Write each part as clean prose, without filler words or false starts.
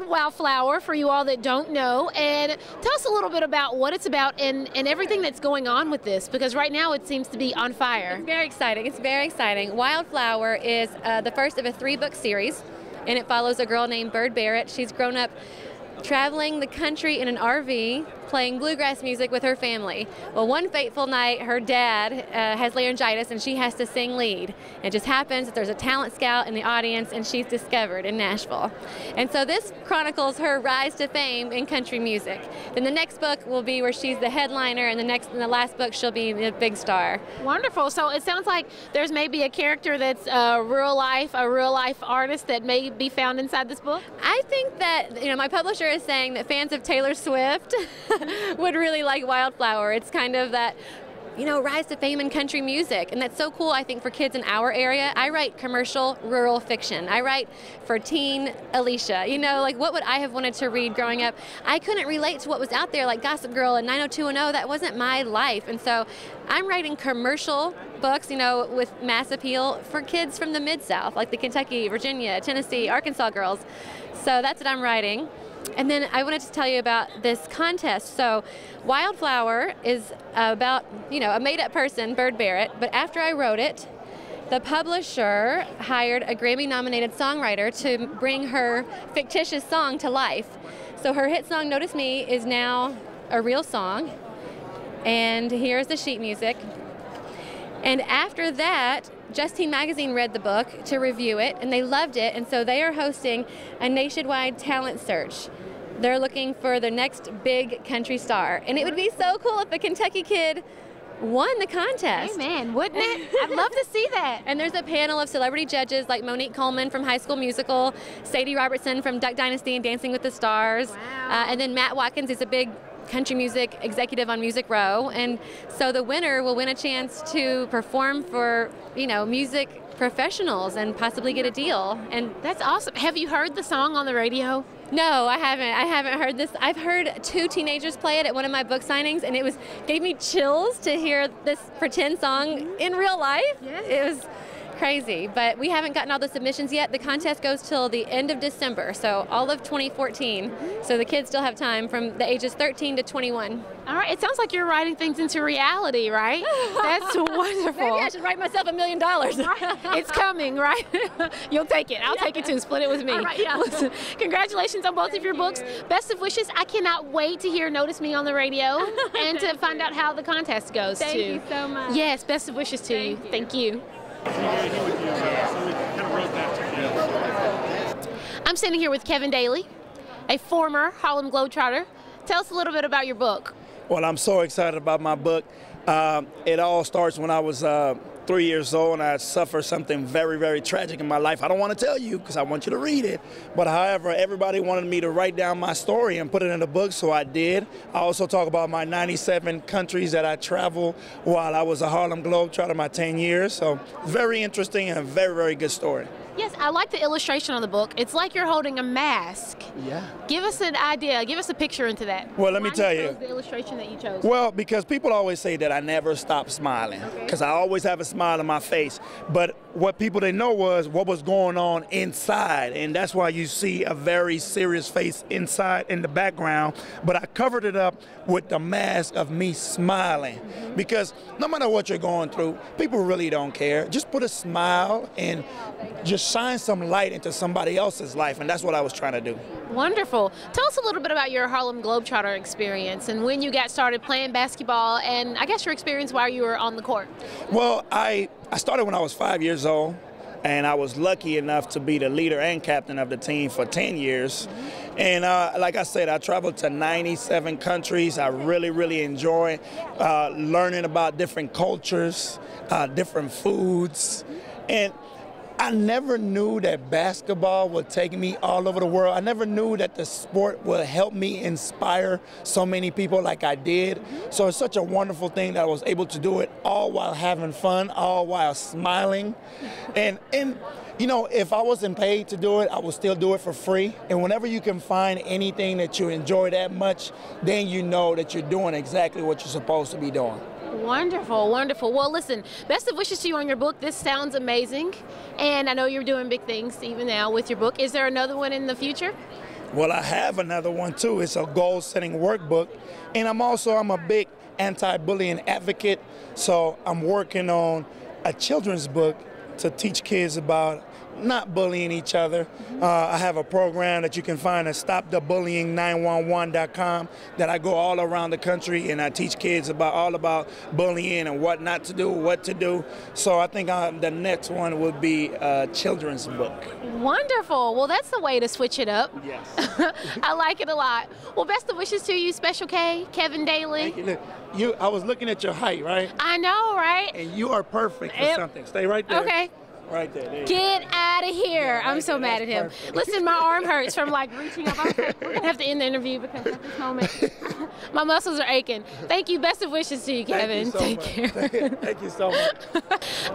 called Wildflower, for you all that don't know, and tell us a little bit about what it's about and everything that's going on with this, because right now it seems to be on fire. It's very exciting. It's very exciting. Wildflower is the first of a 3-book series, and it follows a girl named Bird Barrett. She's grown up traveling the country in an RV, playing bluegrass music with her family. Well, one fateful night, her dad has laryngitis and she has to sing lead. It just happens that there's a talent scout in the audience and she's discovered in Nashville. And so this chronicles her rise to fame in country music. Then the next book will be where she's the headliner, and the last book she'll be the big star. Wonderful. So it sounds like there's maybe a character that's a real life artist that may be found inside this book? I think that, my publisher is saying that fans of Taylor Swift would really like Wildflower. It's kind of that, rise to fame in country music. And that's so cool, I think, for kids in our area. I write commercial rural fiction. I write for teen Alicia. What would I have wanted to read growing up? I couldn't relate to what was out there, like Gossip Girl and 90210. That wasn't my life. And so I'm writing commercial books, with mass appeal for kids from the Mid-South, like the Kentucky, Virginia, Tennessee, Arkansas girls. So that's what I'm writing. And then I wanted to tell you about this contest. So Wildflower is about, a made-up person, Bird Barrett, but after I wrote it, the publisher hired a Grammy-nominated songwriter to bring her fictitious song to life. So her hit song, Notice Me, is now a real song. And here's the sheet music. And after that, Justine Magazine read the book to review it, and they loved it, and so they are hosting a nationwide talent search. They're looking for the next big country star, and it would be so cool if a Kentucky kid won the contest. Amen, wouldn't it? I'd love to see that. And there's a panel of celebrity judges like Monique Coleman from High School Musical, Sadie Robertson from Duck Dynasty and Dancing with the Stars, and then Matt Watkins is a big country music executive on Music Row, and so the winner will win a chance to perform for music professionals and possibly get a deal. And that's awesome. Have you heard the song on the radio? No, I haven't heard this. I've heard 2 teenagers play it at one of my book signings, and it gave me chills to hear this pretend song in real life. Yes. It was crazy, but we haven't gotten all the submissions yet. The contest goes till the end of December, so all of 2014. So the kids still have time from the ages 13 to 21. All right, it sounds like you're writing things into reality, right? That's wonderful. Maybe I should write myself $1 million. It's coming, right? You'll take it. I'll take it too. Split it with me. All right, yeah. Listen, congratulations on both of your books. Best of wishes. I cannot wait to hear Notice Me on the radio and to find out how the contest goes, too. Thank you so much. Yes, best of wishes to you. Thank you. I'm standing here with Kevin Daly, a former Harlem Globetrotter. Tell us a little bit about your book. Well, I'm so excited about my book. It all starts when I was 3 years old and I suffered something very, very tragic in my life. I don't want to tell you because I want you to read it. But however, everybody wanted me to write down my story and put it in a book, so I did. I also talk about my 97 countries that I traveled while I was a Harlem Globetrotter, my 10 years. So very interesting and a very, very good story. Yes, I like the illustration on the book. It's like you're holding a mask. Yeah. Give us an idea. Give us a picture into that. Well, let me tell you. The illustration that you chose. Well, because people always say that I never stop smiling, because I always have a smile on my face. But what people didn't know was what was going on inside, and that's why you see a very serious face inside in the background. But I covered it up with the mask of me smiling, because no matter what you're going through, people really don't care. Just put a smile and just shine some light into somebody else's life, and that's what I was trying to do. Wonderful. Tell us a little bit about your Harlem Globetrotter experience and when you got started playing basketball, and I guess your experience while you were on the court. Well, I started when I was 5 years old, and I was lucky enough to be the leader and captain of the team for 10 years. And like I said, I traveled to 97 countries. I really, really enjoy learning about different cultures, different foods. And I never knew that basketball would take me all over the world. I never knew that the sport would help me inspire so many people like I did. So it's such a wonderful thing that I was able to do it all while having fun, all while smiling. And you know, if I wasn't paid to do it, I would still do it for free. And whenever you can find anything that you enjoy that much, then you know that you're doing exactly what you're supposed to be doing. Wonderful, wonderful. Well, listen, best of wishes to you on your book. This sounds amazing. And I know you're doing big things even now with your book. Is there another one in the future? Well, I have another one too. It's a goal-setting workbook, and I'm a big anti-bullying advocate. So I'm working on a children's book to teach kids about not bullying each other. I have a program that you can find at stopthebullying911.com that I go all around the country and I teach kids all about bullying and what not to do, what to do. So I think the next one would be a children's book. Wonderful. Well, that's the way to switch it up. Yes. I like it a lot. Well, best of wishes to you, Special K, Kevin Daly. Thank you. Look, I was looking at your height, right? I know, right? And you are perfect for something. Stay right there. Okay. Right there. Get out of here. Yeah, I'm so mad at him. Perfect. Listen, my arm hurts from like reaching up. We're going to have to end the interview because at this moment, my muscles are aching. Thank you. Best of wishes to you, Kevin. Take care. Thank you so much.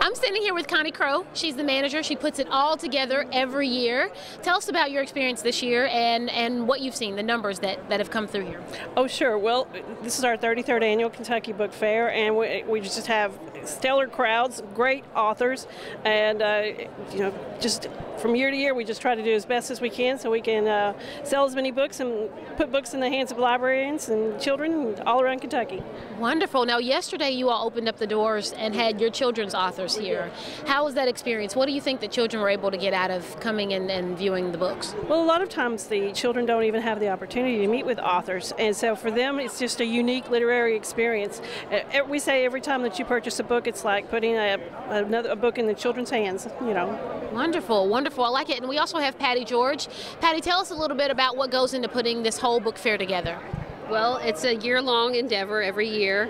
I'm standing here with Connie Crow. She's the manager. She puts it all together every year. Tell us about your experience this year and what you've seen, the numbers that have come through here. Oh, sure. Well, this is our 33rd annual Kentucky Book Fair, and we just have stellar crowds, great authors, and just from year to year, we just try to do as best as we can so we can sell as many books and put books in the hands of librarians and children all around Kentucky. Wonderful. Now, yesterday you all opened up the doors and had your children's authors here. How was that experience? What do you think the children were able to get out of coming in and viewing the books? Well, a lot of times the children don't even have the opportunity to meet with authors, and so for them it's just a unique literary experience. We say every time that you purchase a book, it's like putting a book in the children's hands, Wonderful, wonderful. I like it. And we also have Patty George. Patty, tell us a little bit about what goes into putting this whole book fair together. Well, it's a year-long endeavor every year.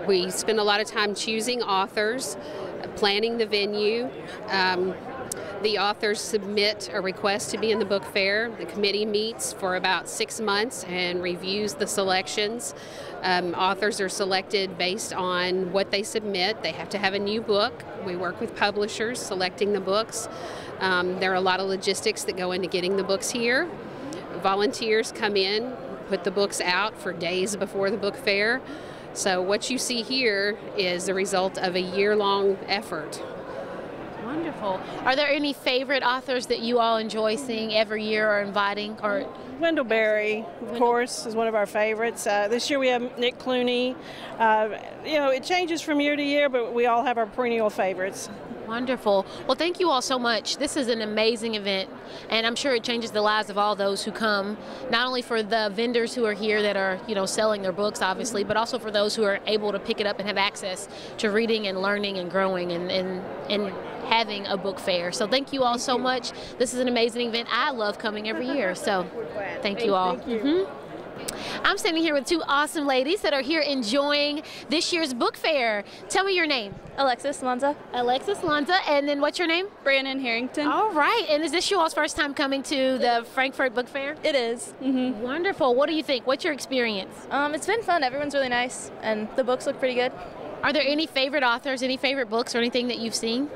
We spend a lot of time choosing authors, planning the venue. The authors submit a request to be in the book fair. The committee meets for about 6 months and reviews the selections. Authors are selected based on what they submit. They have to have a new book. We work with publishers selecting the books. There are a lot of logistics that go into getting the books here. Volunteers come in, put the books out for days before the book fair. So what you see here is the result of a year-long effort. Wonderful. Are there any favorite authors that you all enjoy seeing every year or inviting? Or Wendell Berry, of course, is one of our favorites. This year we have Nick Clooney. It changes from year to year, but we all have our perennial favorites. Wonderful. Well, thank you all so much. This is an amazing event, and I'm sure it changes the lives of all those who come, not only for the vendors who are here that are, selling their books, obviously, but also for those who are able to pick it up and have access to reading and learning and growing and having a book fair. So thank you all so much. This is an amazing event. I love coming every year, so thank you all. Thank you. I'm standing here with two awesome ladies that are here enjoying this year's book fair. Tell me your name. Alexis Lanza. Alexis Lanza, and then what's your name? Brandon Harrington. All right, and is this your all's first time coming to the Frankfort Book Fair? It is. Mm-hmm. Wonderful. What do you think? What's your experience? It's been fun. Everyone's really nice, and the books look pretty good. Are there any favorite authors, any favorite books, or anything that you've seen?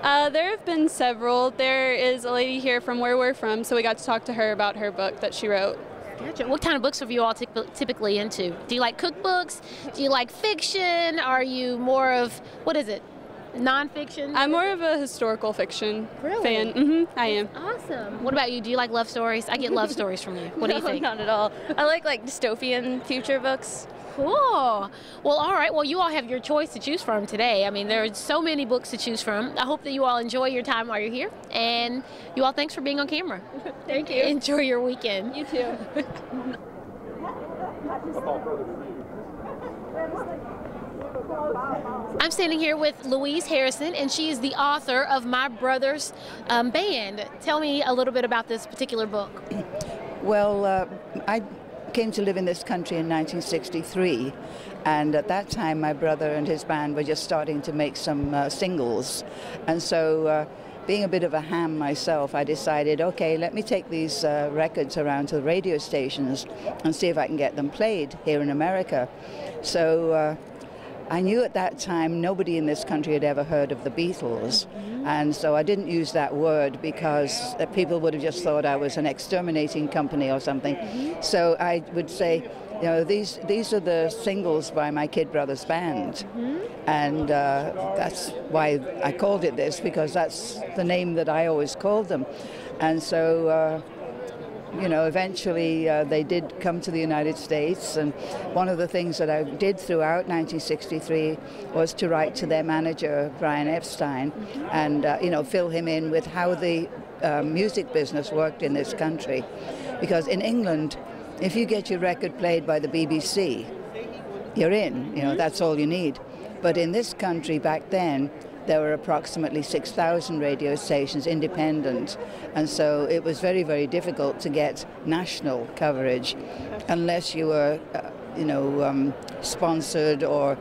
There have been several. There is a lady here from where we're from, so we got to talk to her about her book that she wrote. Gotcha. What kind of books are you all typically into? Do you like cookbooks? Do you like fiction? Are you more of, what is it, nonfiction? I'm more of a historical fiction fan. Mm-hmm, I am. Awesome. What about you? Do you like love stories? I get love stories from you. What do you think? No, not at all. I like dystopian future books. Cool. Well, all right. Well, you all have your choice to choose from today. I mean, there are so many books to choose from. I hope that you all enjoy your time while you're here. And you all, thanks for being on camera. Thank you. Enjoy your weekend. You too. I'm standing here with Louise Harrison, and she is the author of My Brother's Band. Tell me a little bit about this particular book. Well, I came to live in this country in 1963, and at that time my brother and his band were just starting to make some singles, and so being a bit of a ham myself, I decided, okay, let me take these records around to the radio stations and see if I can get them played here in America. So I knew at that time nobody in this country had ever heard of the Beatles, and so I didn't use that word because people would have just thought I was an exterminating company or something. So I would say, these are the singles by my kid brother's band, and that's why I called it this, because that's the name that I always called them. And so you know, eventually they did come to the United States, and one of the things that I did throughout 1963 was to write to their manager, Brian Epstein, and, you know, fill him in with how the music business worked in this country. Because in England, if you get your record played by the BBC, you're in, you know, that's all you need. But in this country back then, there were approximately 6,000 radio stations, independent, and so it was very, very difficult to get national coverage unless you were, you know, sponsored or,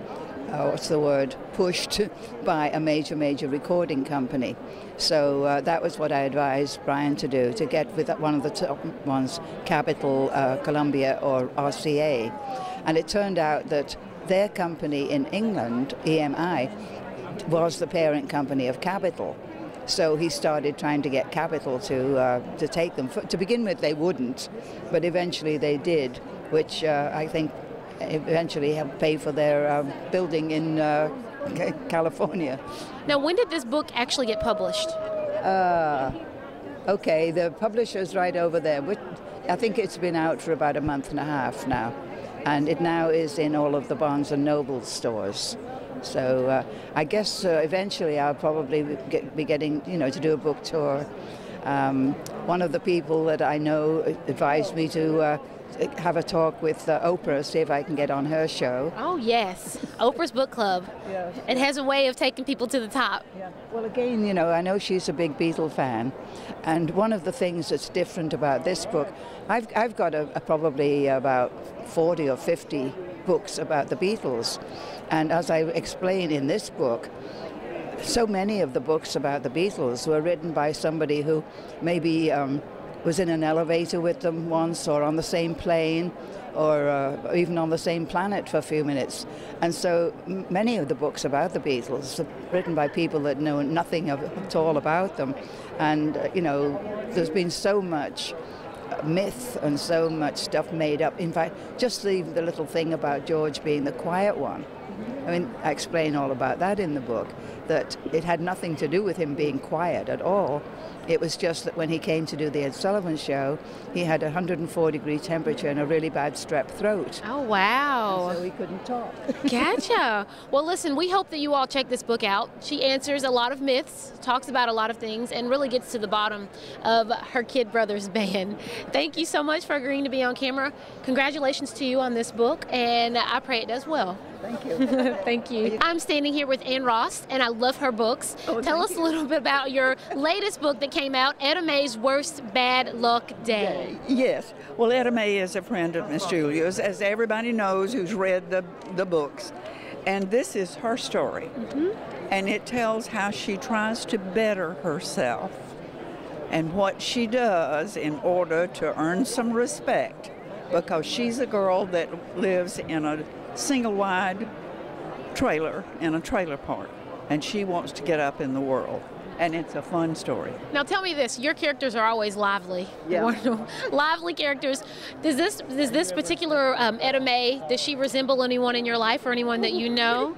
what's the word, pushed by a major recording company. So that was what I advised Brian to do, to get with one of the top ones, Capitol, Columbia, or RCA. And it turned out that their company in England, EMI, was the parent company of Capitol. So he started trying to get Capitol to take them. To begin with, they wouldn't, but eventually they did, which I think eventually helped pay for their building in California. Now, when did this book actually get published? Okay, the publisher's right over there. I think it's been out for about a month and a half now, and it now is in all of the Barnes & Noble stores. So I guess eventually I'll probably be getting, you know, to do a book tour. One of the people that I know advised me to have a talk with Oprah, see if I can get on her show. Oh, yes. Oprah's Book Club. Yes. It has a way of taking people to the top. Yeah. Well, again, you know, I know she's a big Beatle fan, and one of the things that's different about this book, I've got probably about 40 or 50 books about the Beatles. And as I explain in this book, so many of the books about the Beatles were written by somebody who maybe was in an elevator with them once, or on the same plane, or even on the same planet for a few minutes. And so many of the books about the Beatles are written by people that know nothing at all about them. And, you know, there's been so much myth and so much stuff made up. In fact, just the little thing about George being the quiet one. I mean, I explain all about that in the book, that it had nothing to do with him being quiet at all. It was just that when he came to do the Ed Sullivan Show, he had a 104-degree temperature and a really bad strep throat. Oh, wow. And so he couldn't talk. Gotcha. Well, listen, we hope that you all check this book out. She answers a lot of myths, talks about a lot of things, and really gets to the bottom of her kid brother's band. Thank you so much for agreeing to be on camera. Congratulations to you on this book, and I pray it does well. Thank you. Thank you. I'm standing here with Ann Ross, and I love her books. Tell us a little bit about your latest book that came out, Etta Mae's Worst Bad Luck Day. Yes. Well, Etta Mae is a friend of Miss Julia's, as everybody knows who's read the books. And this is her story. And it tells how she tries to better herself and what she does in order to earn some respect, because she's a girl that lives in a single-wide trailer in a trailer park, and she wants to get up in the world, and it's a fun story. Now tell me this, your characters are always lively. Yeah. Wonderful. Lively characters. Does this particular Etta Mae, does she resemble anyone in your life or anyone that you know?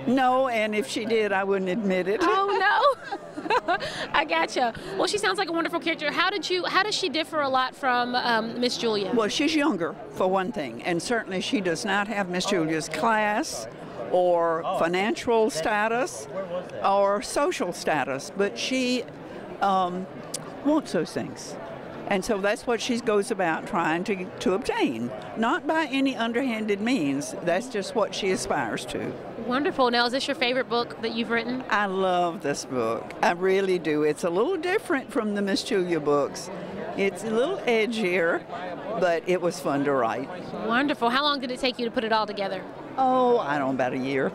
No, and if she did, I wouldn't admit it. Oh, no? I gotcha. Well, she sounds like a wonderful character. How does she differ a lot from Miss Julia? Well, she's younger, for one thing, and certainly she does not have Miss Julia's class or financial status or social status, but she wants those things. And so that's what she goes about trying to obtain, not by any underhanded means. That's just what she aspires to. Wonderful. Now, is this your favorite book that you've written? I love this book. I really do. It's a little different from the Miss Julia books. It's a little edgier, but it was fun to write. Wonderful. How long did it take you to put it all together? Oh, I don't know, about a year.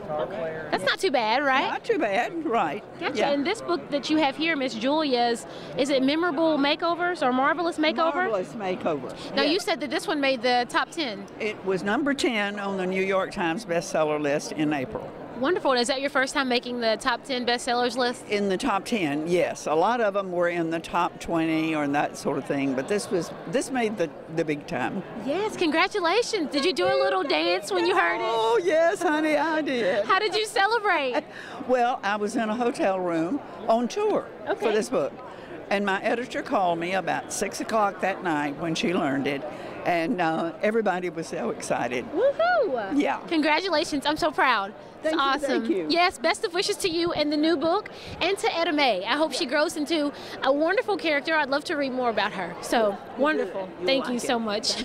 That's not too bad, right? Not too bad, right. Gotcha. Yeah. And this book that you have here, Miss Julia's, is it Memorable Makeovers or Marvelous Makeover? Marvelous Makeover. Now, yes. you said that this one made the top 10. It was number 10 on the New York Times bestseller list in April. Wonderful. And is that your first time making the top 10 bestsellers list? In the top 10, yes. A lot of them were in the top 20 or that sort of thing, but this made the big time. Yes, congratulations. Did you do a little dance when you heard it? Oh, yes, honey, I did. How did you celebrate? Well, I was in a hotel room on tour for this book. And my editor called me about 6 o'clock that night when she learned it, and everybody was so excited. Woohoo! Yeah. Congratulations. I'm so proud. It's awesome. Thank you. Yes, best of wishes to you and the new book, and to Etta Mae. I hope she grows into a wonderful character. I'd love to read more about her. So, wonderful. Thank you so much.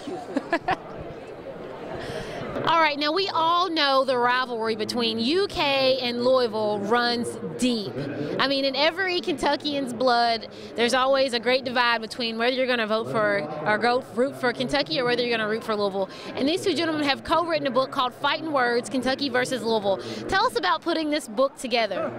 All right, now we all know the rivalry between UK and Louisville runs deep. I mean, in every Kentuckian's blood, there's always a great divide between whether you're going to vote for or root for Kentucky or whether you're going to root for Louisville. And these two gentlemen have co-written a book called Fighting Words, Kentucky versus Louisville. Tell us about putting this book together.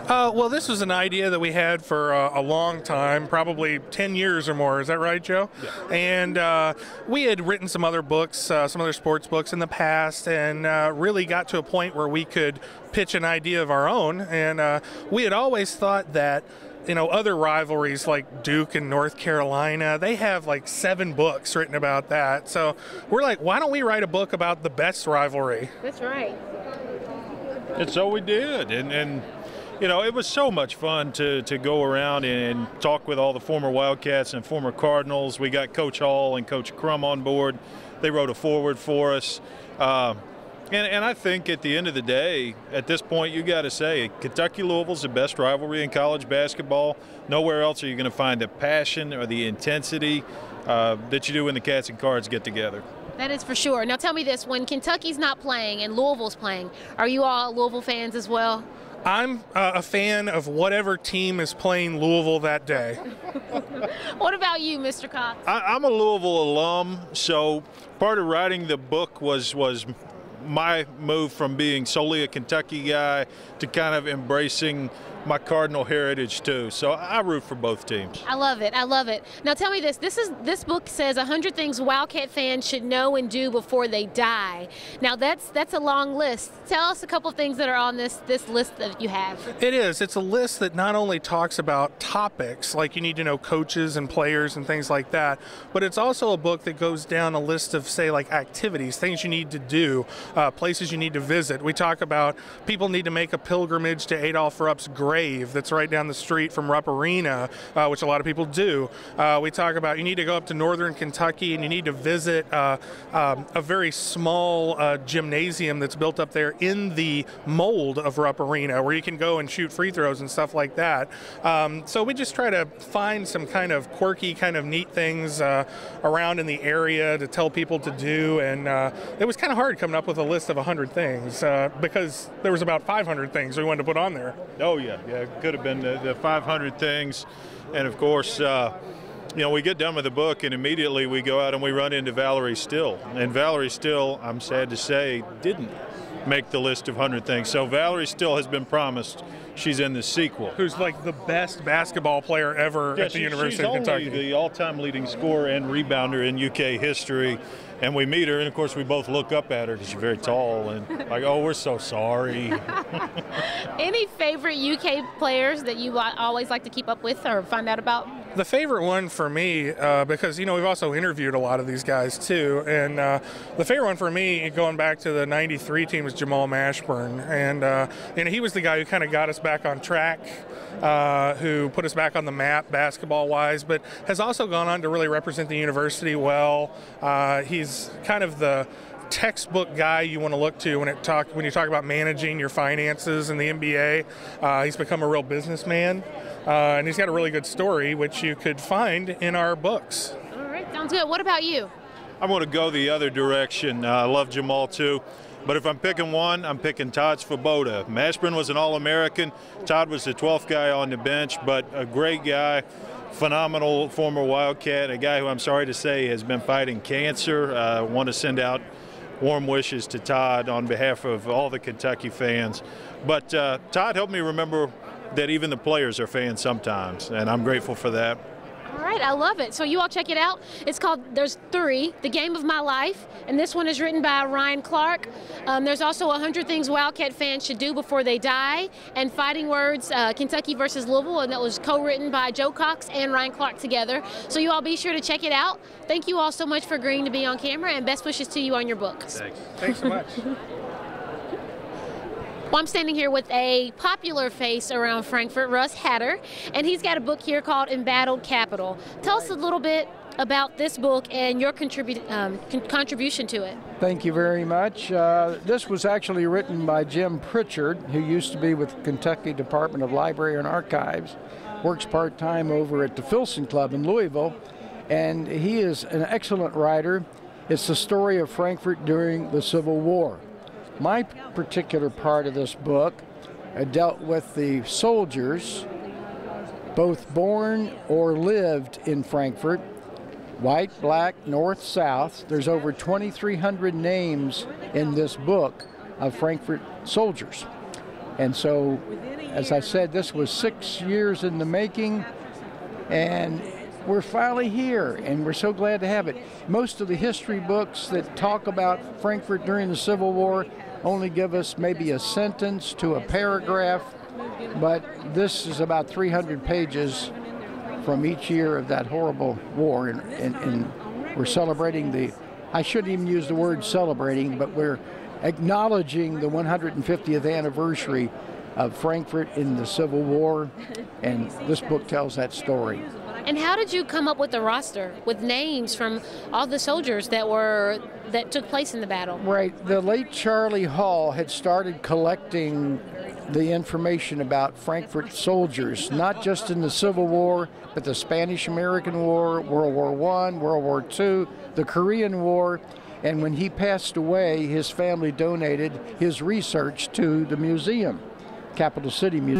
Well, this was an idea that we had for a long time, probably 10 years or more. Is that right, Joe? Yeah. And we had written some other books, some other sports books in the past, and really got to a point where we could pitch an idea of our own. And we had always thought that, you know, other rivalries like Duke and North Carolina, they have like 7 books written about that. So we're like, why don't we write a book about the best rivalry? That's right. And so we did. And you know, it was so much fun to go around and talk with all the former Wildcats and former Cardinals. We got Coach Hall and Coach Crum on board. They wrote a foreword for us. And I think at the end of the day, at this point, you got to say Kentucky-Louisville's the best rivalry in college basketball. Nowhere else are you going to find the passion or the intensity that you do when the Cats and Cards get together. That is for sure. Now tell me this, when Kentucky's not playing and Louisville's playing, are you all Louisville fans as well? I'm a fan of whatever team is playing Louisville that day. What about you, Mr. Cox? I'm a Louisville alum, so part of writing the book was my move from being solely a Kentucky guy to kind of embracing my Cardinal heritage too. So I root for both teams. I love it. I love it. Now tell me this. This book says 100 things Wildcat fans should know and do before they die. Now that's a long list. Tell us a couple of things that are on this list that you have. It is. It's a list that not only talks about topics, like you need to know coaches and players and things like that, but it's also a book that goes down a list of, say, like activities, things you need to do, places you need to visit. We talk about people need to make a pilgrimage to Adolph Rupp's grave that's right down the street from Rupp Arena, which a lot of people do. We talk about you need to go up to northern Kentucky and you need to visit a very small gymnasium that's built up there in the mold of Rupp Arena, where you can go and shoot free throws and stuff like that. So we just try to find some kind of quirky, kind of neat things around in the area to tell people to do. And it was kind of hard coming up with a list of 100 things because there was about 500 things we wanted to put on there. Oh, yeah. Yeah, it could have been the 500 things. And, of course, you know, we get done with the book and immediately we go out and we run into Valerie Still. And Valerie Still, I'm sad to say, didn't make the list of 100 things. So Valerie Still has been promised. She's in the sequel. Who's like the best basketball player ever at the University of Kentucky. She's only the all-time leading scorer and rebounder in UK history. And we meet her, and of course we both look up at her because she's very tall, and like, oh, we're so sorry. Any favorite UK players that you always like to keep up with or find out about? The favorite one for me, because, you know, we've also interviewed a lot of these guys too, and the favorite one for me, going back to the '93 team, was Jamal Mashburn, and he was the guy who kind of got us back on track, who put us back on the map basketball-wise, but has also gone on to really represent the university well. He's kind of the textbook guy you want to look to when you talk about managing your finances in the NBA. He's become a real businessman, and he's got a really good story, which you could find in our books. All right, sounds good. What about you? I'm going to go the other direction. I love Jamal too. But if I'm picking one, I'm picking Todd Svoboda. Mashburn was an All-American. Todd was the 12th guy on the bench, but a great guy. Phenomenal former Wildcat, a guy who I'm sorry to say has been fighting cancer. I want to send out warm wishes to Todd on behalf of all the Kentucky fans. But Todd helped me remember that even the players are fans sometimes, and I'm grateful for that. All right, I love it. So you all check it out. It's called, there's 3, The Game of My Life, and this one is written by Ryan Clark. There's also 100 Things Wildcat Fans Should Do Before They Die, and Fighting Words, Kentucky versus Louisville, and that was co-written by Joe Cox and Ryan Clark together. So you all be sure to check it out. Thank you all so much for agreeing to be on camera, and best wishes to you on your book. Thanks. Thanks so much. Well, I'm standing here with a popular face around Frankfort, Russ Hatter, and he's got a book here called Embattled Capital. Tell us a little bit about this book and your contribution to it. Thank you very much. This was actually written by Jim Pritchard, who used to be with Kentucky Department of Library and Archives, works part-time over at the Filson Club in Louisville, and he is an excellent writer. It's the story of Frankfort during the Civil War. My particular part of this book dealt with the soldiers, both born or lived in Frankfort, white, black, north, south. There's over 2,300 names in this book of Frankfort soldiers. And so, as I said, this was 6 years in the making, and we're finally here, and we're so glad to have it. Most of the history books that talk about Frankfort during the Civil War only give us maybe a sentence to a paragraph, but this is about 300 pages from each year of that horrible war, and we're celebrating I shouldn't even use the word celebrating, but we're acknowledging the 150th anniversary of Frankfort in the Civil War, and this book tells that story. And how did you come up with the roster with names from all the soldiers that took place in the battle? Right. The late Charlie Hall had started collecting the information about Frankfort soldiers, not just in the Civil War, but the Spanish-American War, World War I, World War II, the Korean War. And when he passed away, his family donated his research to the museum, Capital City Museum.